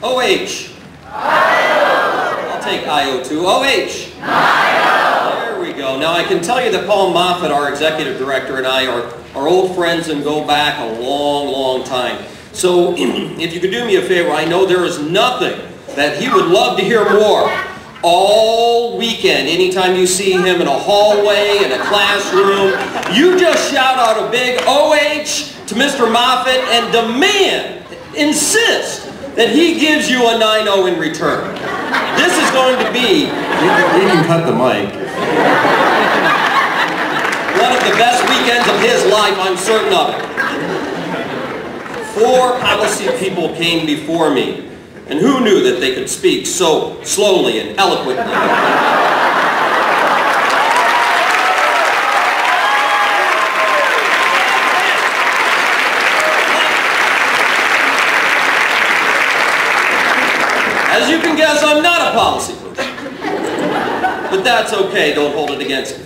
OH. I'll take IO too. OH. There we go. Now I can tell you that Paul Moffat, our executive director, and I are old friends and go back a long, long time. So if you could do me a favor, I know there is nothing that he would love to hear more all weekend. Anytime you see him in a hallway, in a classroom, you just shout out a big OH to Mr. Moffat and demand, insist that he gives you a 9-0 in return. This is going to be, you can cut the mic, one of the best weekends of his life, I'm certain of it. 4 policy people came before me, and who knew that they could speak so slowly and eloquently? As you can guess, I'm not a policy person. But that's okay, don't hold it against me.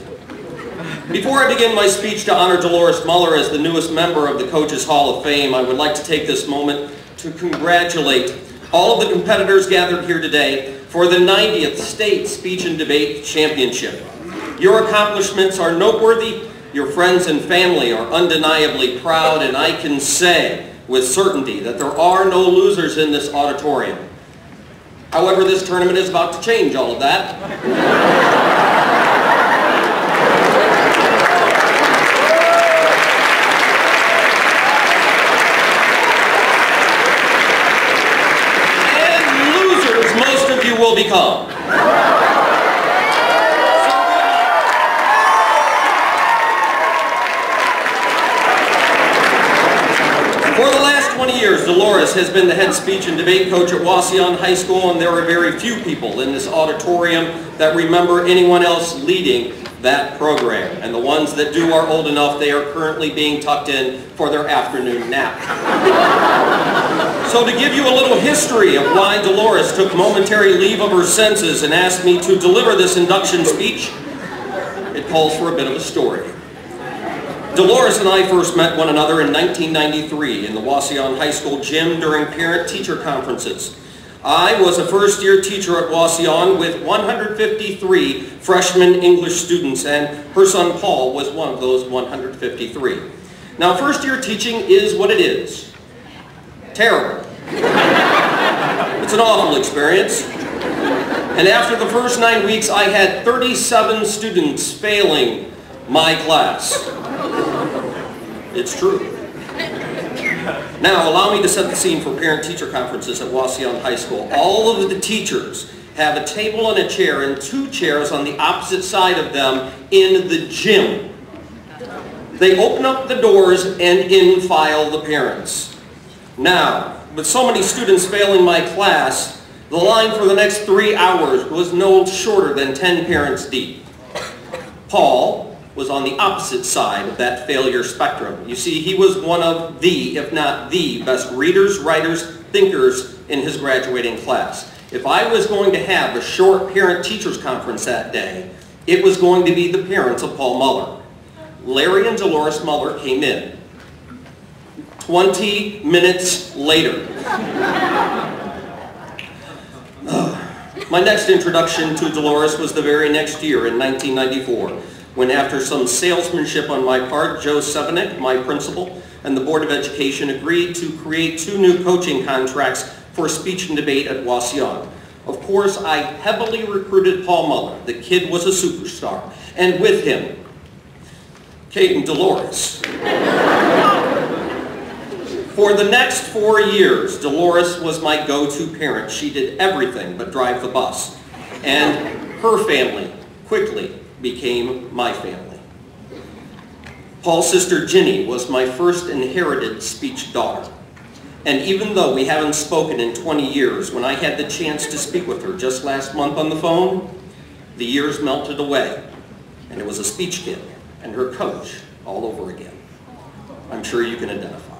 Before I begin my speech to honor Dolores Muller as the newest member of the Coaches Hall of Fame, I would like to take this moment to congratulate all of the competitors gathered here today for the 90th State Speech and Debate Championship. Your accomplishments are noteworthy, your friends and family are undeniably proud, and I can say with certainty that there are no losers in this auditorium. However, this tournament is about to change all of that. Will become. For the last 20 years, Dolores has been the head speech and debate coach at Wauseon High School, and there are very few people in this auditorium that remember anyone else leading that program. And the ones that do are old enough, they are currently being tucked in for their afternoon nap. So to give you a little history of why Dolores took momentary leave of her senses and asked me to deliver this induction speech, it calls for a bit of a story. Dolores and I first met one another in 1993 in the Wauseon High School gym during parent-teacher conferences. I was a first-year teacher at Wauseon with 153 freshman English students, and her son Paul was one of those 153. Now, first-year teaching is what it is. Terrible. It's an awful experience. And after the first 9 weeks, I had 37 students failing my class. It's true. Now, allow me to set the scene for parent-teacher conferences at Wauseon High School. All of the teachers have a table and a chair and 2 chairs on the opposite side of them in the gym. They open up the doors and in file the parents. Now, with so many students failing my class, the line for the next 3 hours was no shorter than 10 parents deep. Paul was on the opposite side of that failure spectrum. You see, he was one of the, if not the, best readers, writers, thinkers in his graduating class. If I was going to have a short parent-teachers conference that day, it was going to be the parents of Paul Muller. Larry and Dolores Muller came in 20 minutes later. My next introduction to Dolores was the very next year in 1994. When after some salesmanship on my part, Joe Sevenick, my principal, and the Board of Education agreed to create 2 new coaching contracts for speech and debate at Wauseon. Of course, I heavily recruited Paul Muller. The kid was a superstar. And with him, Kate and Dolores. For the next 4 years, Dolores was my go-to parent. She did everything but drive the bus. And her family quickly became my family. Paul's sister Ginny was my first inherited speech daughter. And even though we haven't spoken in 20 years, when I had the chance to speak with her just last month on the phone, the years melted away. And it was a speech kid and her coach all over again. I'm sure you can identify.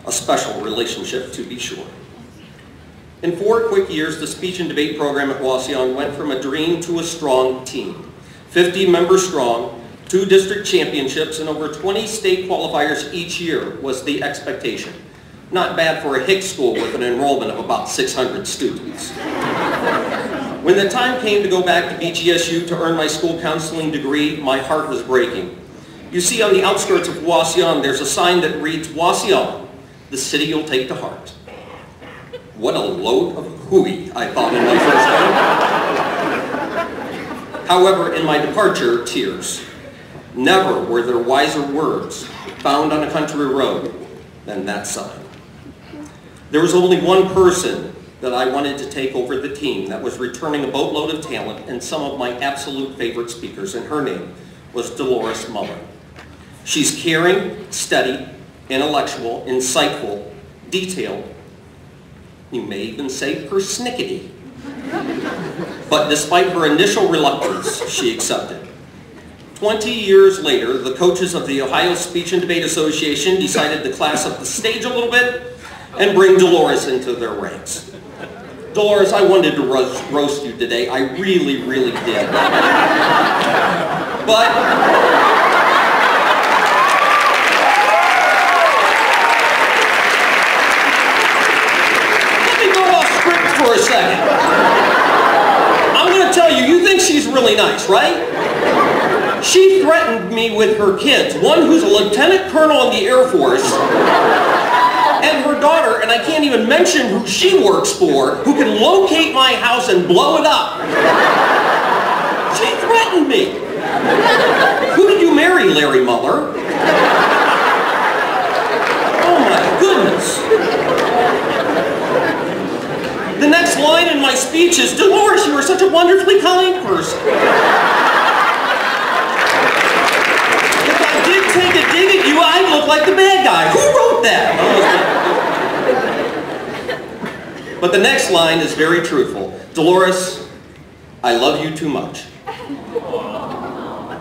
A special relationship, to be sure. In 4 quick years, the speech and debate program at Wauseon went from a dream to a strong team. 50 members strong, 2 district championships, and over 20 state qualifiers each year was the expectation. Not bad for a hick school with an enrollment of about 600 students. When the time came to go back to BGSU to earn my school counseling degree, my heart was breaking. You see, on the outskirts of Wasion, there's a sign that reads, Wasion, the city you'll take to heart. What a load of hooey, I thought in my first day. However, in my departure, tears. Never were there wiser words found on a country road than that sign. There was only one person that I wanted to take over the team that was returning a boatload of talent and some of my absolute favorite speakers, and her name was Dolores Muller. She's caring, steady, intellectual, insightful, detailed, you may even say persnickety. But despite her initial reluctance, she accepted. 20 years later, the coaches of the Ohio Speech and Debate Association decided to class up the stage a little bit and bring Dolores into their ranks. Dolores, I wanted to roast you today. I really, really did. But let me go off script for a second. I'm going to tell you, you think she's really nice, right? She threatened me with her kids, one who's a lieutenant colonel in the Air Force, and her daughter, and I can't even mention who she works for, who can locate my house and blow it up. She threatened me. Who did you marry, Larry Muller? Oh my goodness. The next line in my speech is, Dolores, you are such a wonderfully kind person. If I did take a dig at you, I look like the bad guy. Who wrote that? But the next line is very truthful. Dolores, I love you too much.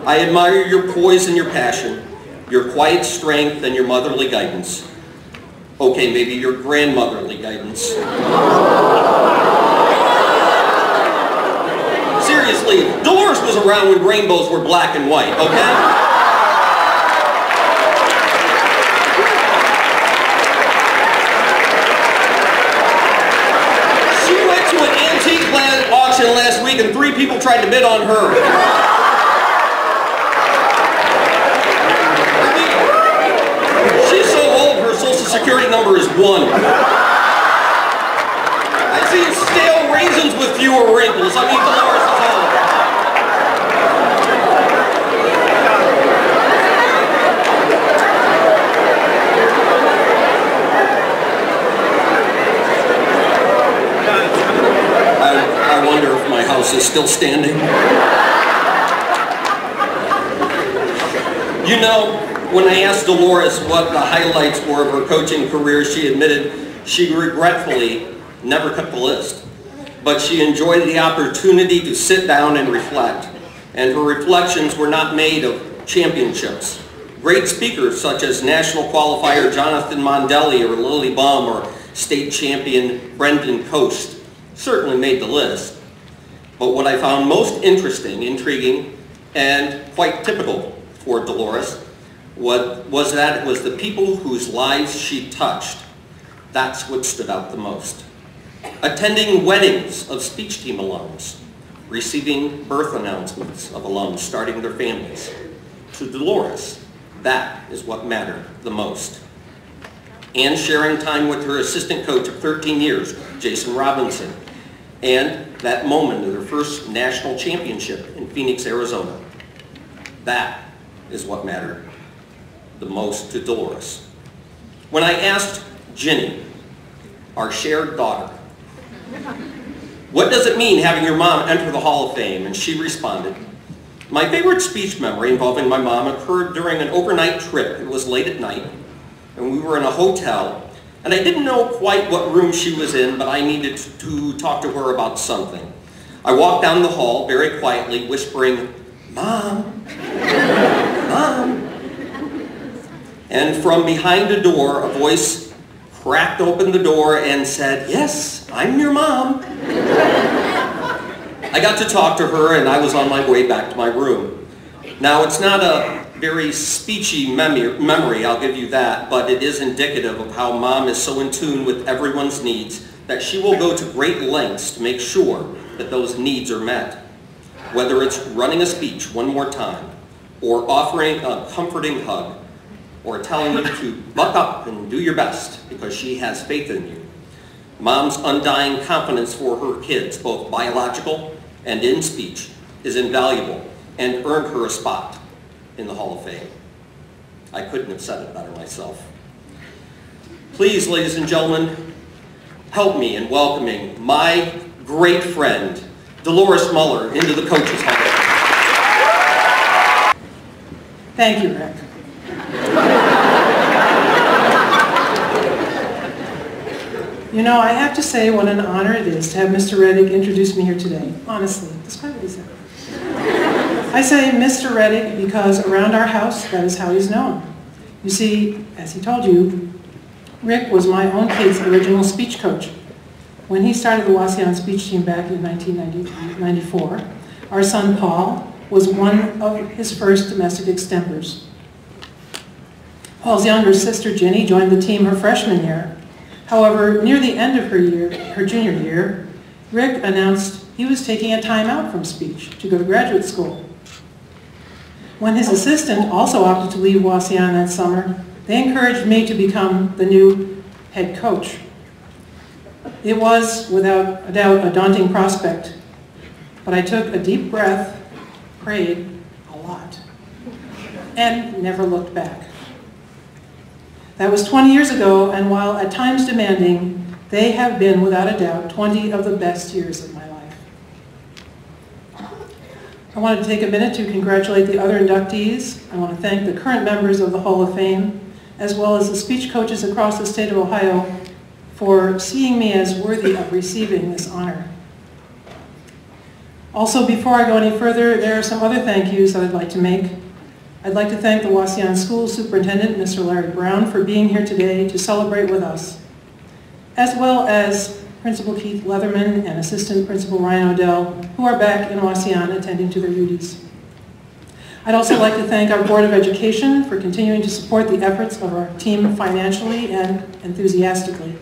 I admire your poise and your passion, your quiet strength and your motherly guidance. Okay, maybe your grandmotherly guidance. Seriously, Dolores was around when rainbows were black and white, okay? Auction last week and 3 people tried to bid on her. I mean, she's so old her social security number is 1. I've seen stale raisins with fewer wrinkles. I mean, Dolores is old. I wonder if my house is still standing. You know, when I asked Dolores what the highlights were of her coaching career, she admitted she regretfully never cut the list. But she enjoyed the opportunity to sit down and reflect. And her reflections were not made of championships. Great speakers such as national qualifier Jonathan Mondelli or Lily Baum or state champion Brendan Coast certainly made the list. But what I found most interesting, intriguing, and quite typical for Dolores was that it was the people whose lives she touched. That's what stood out the most. Attending weddings of speech team alums, receiving birth announcements of alums starting their families. To Dolores, that is what mattered the most. And sharing time with her assistant coach of 13 years, Jason Robinson, and that moment of their first national championship in Phoenix, Arizona. That is what mattered the most to Dolores. When I asked Ginny, our shared daughter, what does it mean having your mom enter the Hall of Fame? And she responded, my favorite speech memory involving my mom occurred during an overnight trip. It was late at night, and we were in a hotel. And I didn't know quite what room she was in, but I needed to talk to her about something. I walked down the hall very quietly, whispering, Mom, Mom. And from behind the door, a voice cracked open the door and said, yes, I'm your mom. I got to talk to her, and I was on my way back to my room. Now, it's not a very speechy memory, I'll give you that, but it is indicative of how Mom is so in tune with everyone's needs that she will go to great lengths to make sure that those needs are met. Whether it's running a speech one more time, or offering a comforting hug, or telling you to buck up and do your best because she has faith in you. Mom's undying confidence for her kids, both biological and in speech, is invaluable and earned her a spot in the Hall of Fame. I couldn't have said it better myself. Please, ladies and gentlemen, help me in welcoming my great friend, Dolores Muller, into the Coaches Hall. Thank you, Rick. You know, I have to say what an honor it is to have Mr. Reddick introduce me here today. Honestly, despite what he said. I say Mr. Reddick because around our house, that is how he's known. You see, as he told you, Rick was my own kid's original speech coach. When he started the Wauseon speech team back in 1994, our son Paul was one of his first domestic extempors. Paul's younger sister Jenny joined the team her freshman year. However, near the end of her junior year, Rick announced he was taking a time out from speech to go to graduate school. When his assistant also opted to leave Wauseon that summer, they encouraged me to become the new head coach. It was, without a doubt, a daunting prospect, but I took a deep breath, prayed a lot, and never looked back. That was 20 years ago, and while at times demanding, they have been, without a doubt, 20 of the best years of my life. I wanted to take a minute to congratulate the other inductees. I want to thank the current members of the Hall of Fame, as well as the speech coaches across the state of Ohio, for seeing me as worthy of receiving this honor. Also, before I go any further, there are some other thank yous that I'd like to make. I'd like to thank the Wauseon School Superintendent, Mr. Larry Brown, for being here today to celebrate with us, as well as Principal Keith Leatherman and Assistant Principal Ryan Odell, who are back in Wauseon attending to their duties. I'd also like to thank our Board of Education for continuing to support the efforts of our team financially and enthusiastically.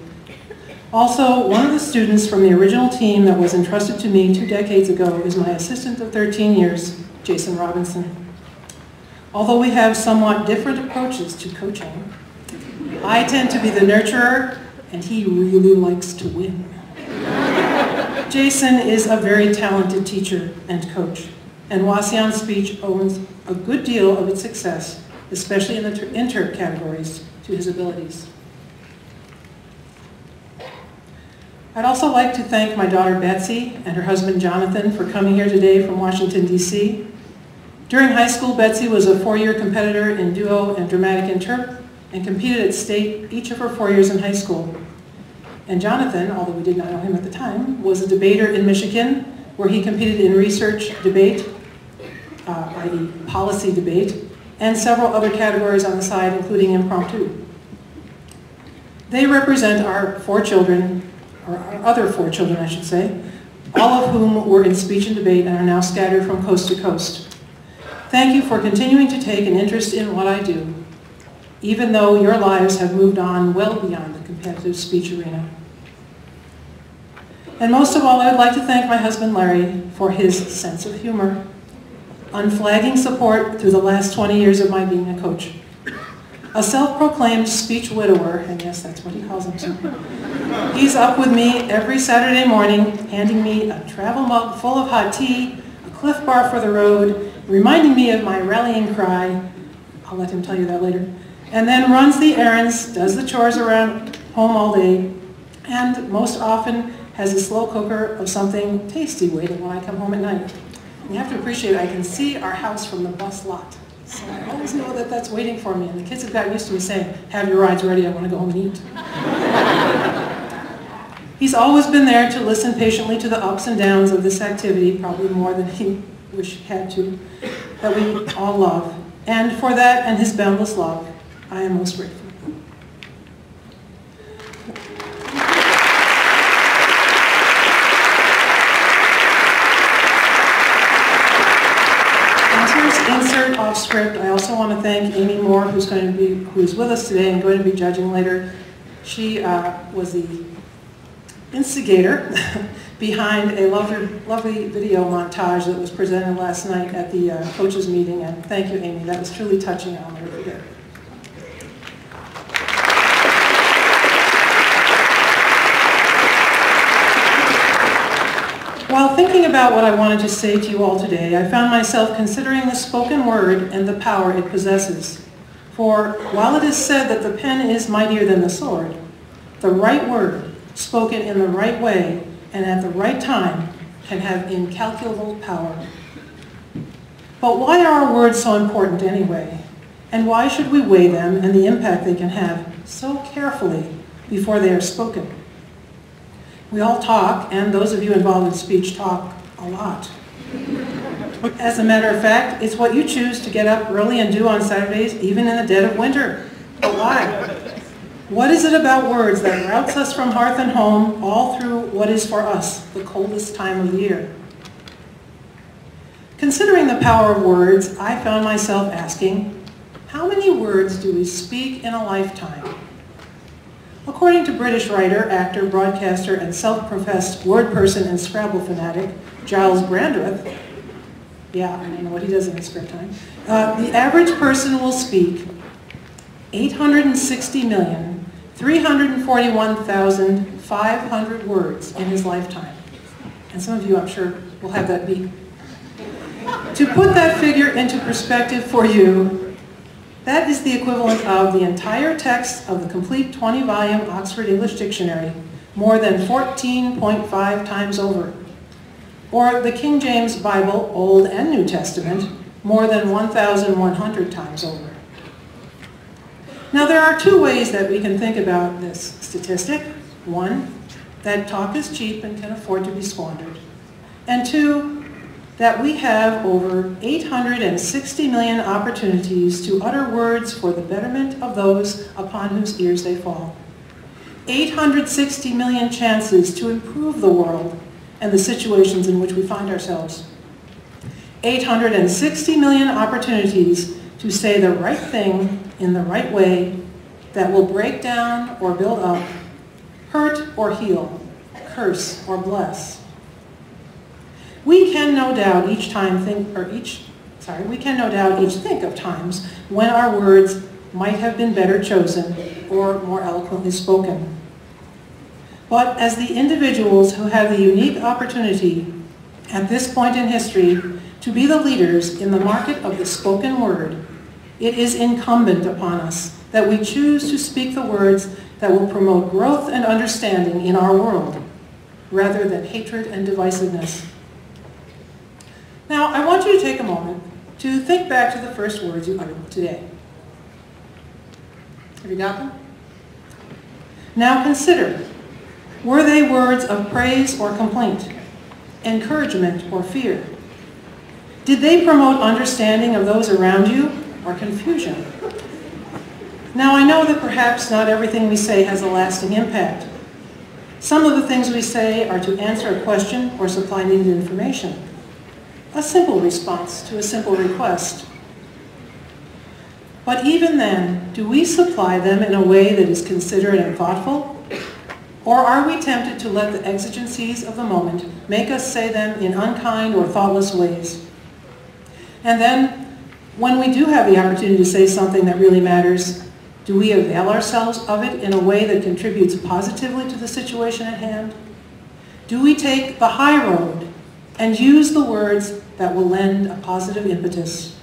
Also, one of the students from the original team that was entrusted to me 2 decades ago is my assistant of 13 years, Jason Robinson. Although we have somewhat different approaches to coaching, I tend to be the nurturer, and he really likes to win. Jason is a very talented teacher and coach, and Wauseon Speech owes a good deal of its success, especially in the inter categories, to his abilities. I'd also like to thank my daughter Betsy and her husband Jonathan for coming here today from Washington, D.C. During high school, Betsy was a 4-year competitor in duo and dramatic interp and competed at state each of her 4 years in high school. And Jonathan, although we did not know him at the time, was a debater in Michigan where he competed in research debate, i.e. policy debate, and several other categories on the side, including impromptu. They represent our 4 children, or our other 4 children, I should say, all of whom were in speech and debate and are now scattered from coast to coast. Thank you for continuing to take an interest in what I do, even though your lives have moved on well beyond the competitive speech arena. And most of all, I would like to thank my husband Larry for his sense of humor, unflagging support through the last 20 years of my being a coach. A self-proclaimed speech widower, and yes, that's what he calls himself. He's up with me every Saturday morning, handing me a travel mug full of hot tea, a Cliff Bar for the road, reminding me of my rallying cry, I'll let him tell you that later, and then runs the errands, does the chores around home all day, and most often has a slow cooker of something tasty waiting when I come home at night. And you have to appreciate I can see our house from the bus lot. So I always know that that's waiting for me, and the kids have gotten used to me saying, have your rides ready, I want to go home and eat. He's always been there to listen patiently to the ups and downs of this activity, probably more than he wish he had to, that we all love. And for that and his boundless love, I am most grateful. Insert script, I also want to thank Amy Moore, who is with us today and going to be judging later. She was the instigator behind a lovely video montage that was presented last night at the coaches meeting, and thank you, Amy. That was truly touching. I'll never forget. While thinking about what I wanted to say to you all today, I found myself considering the spoken word and the power it possesses. For while it is said that the pen is mightier than the sword, the right word, spoken in the right way and at the right time, can have incalculable power. But why are our words so important anyway? And why should we weigh them and the impact they can have so carefully before they are spoken? We all talk, and those of you involved in speech talk a lot. As a matter of fact, it's what you choose to get up early and do on Saturdays, even in the dead of winter. But why? What is it about words that routes us from hearth and home all through what is for us the coldest time of the year? Considering the power of words, I found myself asking, how many words do we speak in a lifetime? According to British writer, actor, broadcaster, and self-professed word person and Scrabble fanatic, Giles Brandreth, yeah, I don't know what he does in his spare time, the average person will speak 860,341,500 words in his lifetime. And some of you, I'm sure, will have that beat. To put that figure into perspective for you, that is the equivalent of the entire text of the complete 20-volume Oxford English Dictionary, more than 14.5 times over. Or the King James Bible, Old and New Testament, more than 1,100 times over. Now there are two ways that we can think about this statistic. One, that talk is cheap and can afford to be squandered. And two, that we have over 860 million opportunities to utter words for the betterment of those upon whose ears they fall. 860 million chances to improve the world and the situations in which we find ourselves. 860 million opportunities to say the right thing in the right way that will break down or build up, hurt or heal, curse or bless. We can no doubt each think of times when our words might have been better chosen or more eloquently spoken. But as the individuals who have the unique opportunity at this point in history to be the leaders in the market of the spoken word, it is incumbent upon us that we choose to speak the words that will promote growth and understanding in our world, rather than hatred and divisiveness. Now, I want you to take a moment to think back to the first words you uttered today. Have you got them? Now consider, were they words of praise or complaint, encouragement or fear? Did they promote understanding of those around you or confusion? Now, I know that perhaps not everything we say has a lasting impact. Some of the things we say are to answer a question or supply needed information. A simple response to a simple request. But even then, do we supply them in a way that is considerate and thoughtful? Or are we tempted to let the exigencies of the moment make us say them in unkind or thoughtless ways? And then, when we do have the opportunity to say something that really matters, do we avail ourselves of it in a way that contributes positively to the situation at hand? Do we take the high road and use the words that will lend a positive impetus?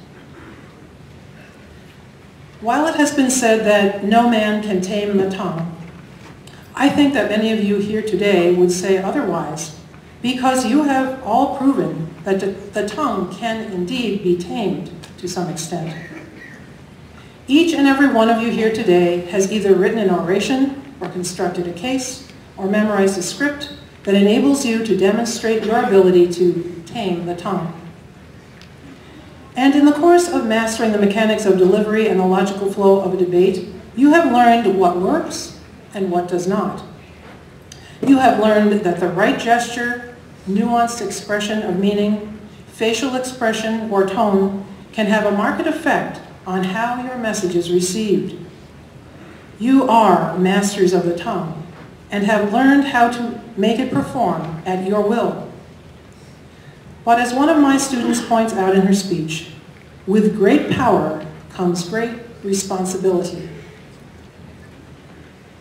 While it has been said that no man can tame the tongue, I think that many of you here today would say otherwise, because you have all proven that the tongue can indeed be tamed to some extent. Each and every one of you here today has either written an oration, or constructed a case, or memorized a script that enables you to demonstrate your ability to tame the tongue. And in the course of mastering the mechanics of delivery and the logical flow of a debate, you have learned what works and what does not. You have learned that the right gesture, nuanced expression of meaning, facial expression or tone can have a marked effect on how your message is received. You are masters of the tongue and have learned how to make it perform at your will. But as one of my students points out in her speech, with great power comes great responsibility.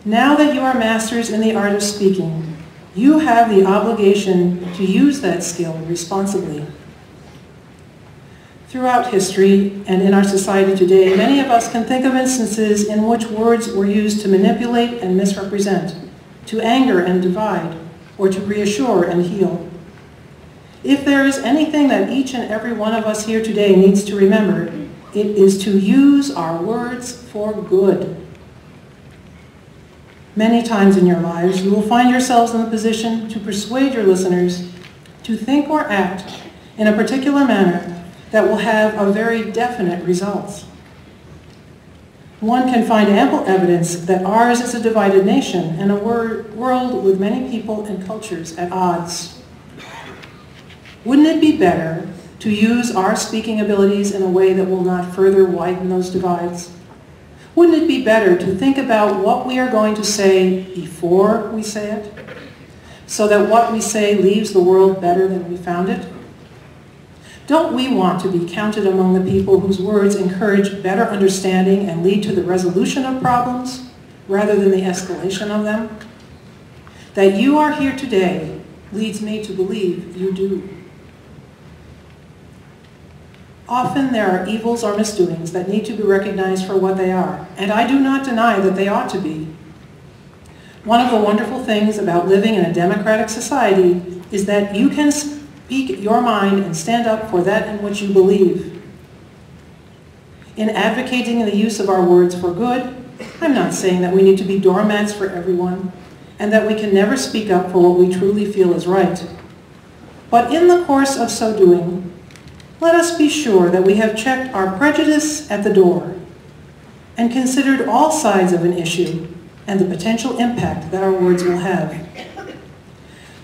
Now that you are masters in the art of speaking, you have the obligation to use that skill responsibly. Throughout history and in our society today, many of us can think of instances in which words were used to manipulate and misrepresent, to anger and divide, or to reassure and heal. If there is anything that each and every one of us here today needs to remember, it is to use our words for good. Many times in your lives, you will find yourselves in the position to persuade your listeners to think or act in a particular manner that will have a very definite result. One can find ample evidence that ours is a divided nation and a world with many people and cultures at odds. Wouldn't it be better to use our speaking abilities in a way that will not further widen those divides? Wouldn't it be better to think about what we are going to say before we say it, so that what we say leaves the world better than we found it? Don't we want to be counted among the people whose words encourage better understanding and lead to the resolution of problems rather than the escalation of them? That you are here today leads me to believe you do. Often there are evils or misdoings that need to be recognized for what they are, and I do not deny that they ought to be. One of the wonderful things about living in a democratic society is that you can speak your mind and stand up for that in which you believe. In advocating the use of our words for good, I'm not saying that we need to be doormats for everyone and that we can never speak up for what we truly feel is right. But in the course of so doing, let us be sure that we have checked our prejudice at the door and considered all sides of an issue and the potential impact that our words will have.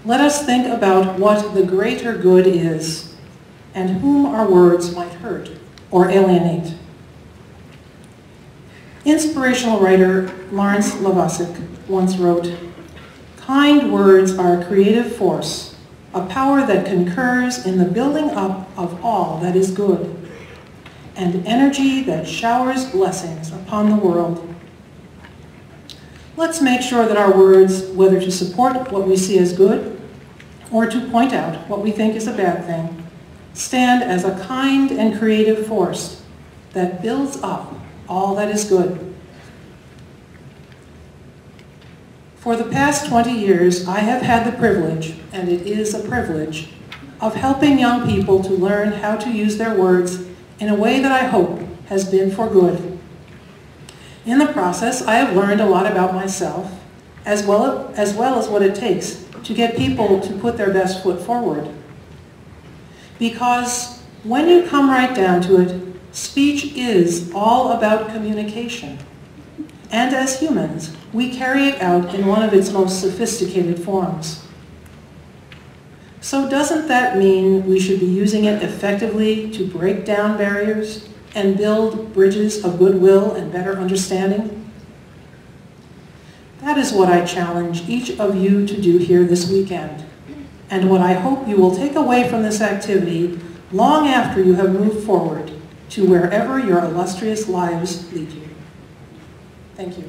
Let us think about what the greater good is and whom our words might hurt or alienate. Inspirational writer Lawrence Lovasic once wrote, "Kind words are a creative force, a power that concurs in the building up of all that is good, and energy that showers blessings upon the world." Let's make sure that our words, whether to support what we see as good or to point out what we think is a bad thing, stand as a kind and creative force that builds up all that is good. For the past 20 years, I have had the privilege, and it is a privilege, of helping young people to learn how to use their words in a way that I hope has been for good. In the process, I have learned a lot about myself, as well as what it takes to get people to put their best foot forward. Because when you come right down to it, speech is all about communication. And as humans, we carry it out in one of its most sophisticated forms. So doesn't that mean we should be using it effectively to break down barriers and build bridges of goodwill and better understanding? That is what I challenge each of you to do here this weekend, and what I hope you will take away from this activity long after you have moved forward to wherever your illustrious lives lead you. Thank you.